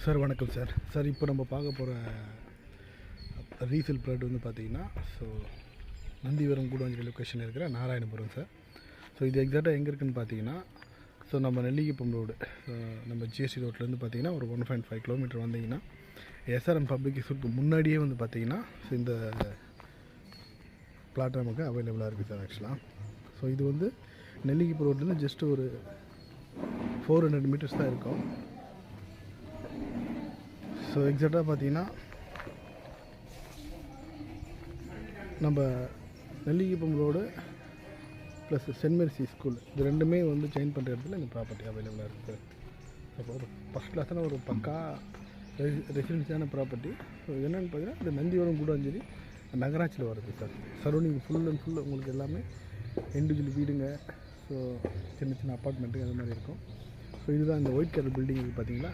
Sir வணக்கம் sir. Sir இப்போ நம்ம பார்க்க போகிற ரீசேல் ப்ளாட் வந்து பார்த்திங்கன்னா, ஸோ நந்திவரம் கூடாஞ்சேரி லொக்கேஷனில் இருக்கிற நாராயணபுரம் சார். ஸோ இது எக்ஸாக்டாக எங்கே இருக்குதுன்னு பார்த்தீங்கன்னா, ஸோ நம்ம நெல்லிக்குப்பம் ரோடு, நம்ம ஜிஎஸ்டி ரோட்லேருந்து பார்த்திங்கன்னா ஒரு 1.5 கிலோமீட்டர் வந்தீங்கன்னா எஸ்ஆர்எம் பப்ளிக் இன்ஸ்டியூட்க்கு முன்னாடியே வந்து பார்த்திங்கன்னா ஸோ இந்த பிளாட் நமக்கு அவைலபிளாக இருக்குது சார் ஆக்சுவலாக. ஸோ இது வந்து நெல்லிக்குப்பம் ரோட்லேருந்து ஜஸ்ட் ஒரு 400 மீட்டர்ஸ் தான் இருக்கும். ஸோ எக்ஸாக்டாக பார்த்தீங்கன்னா நம்ம Nellikuppam road plus saint Mary's school இது ரெண்டுமே வந்து ஜாயின் பண்ணுற இடத்துல இந்த ப்ராப்பர்ட்டி அவைலபிளாக இருக்குது. அப்போ ஒரு ஃபஸ்ட் கிளாஸான ஒரு பக்கா ரெசிடென்சியான ப்ராப்பர்ட்டி. ஸோ என்னென்னு பார்த்தீங்கன்னா இந்த நந்திவரம் கூடாஞ்சேரி நகராட்சியில் வருது sir. Surrounding full and full உங்களுக்கு எல்லாமே இண்டிவிஜுவல் வீடுங்க, ஸோ சின்ன சின்ன அப்பார்ட்மெண்ட்டு அது மாதிரி இருக்கும். ஸோ இதுதான் இந்த ஒயிட் கலர் பில்டிங் பார்த்தீங்களா.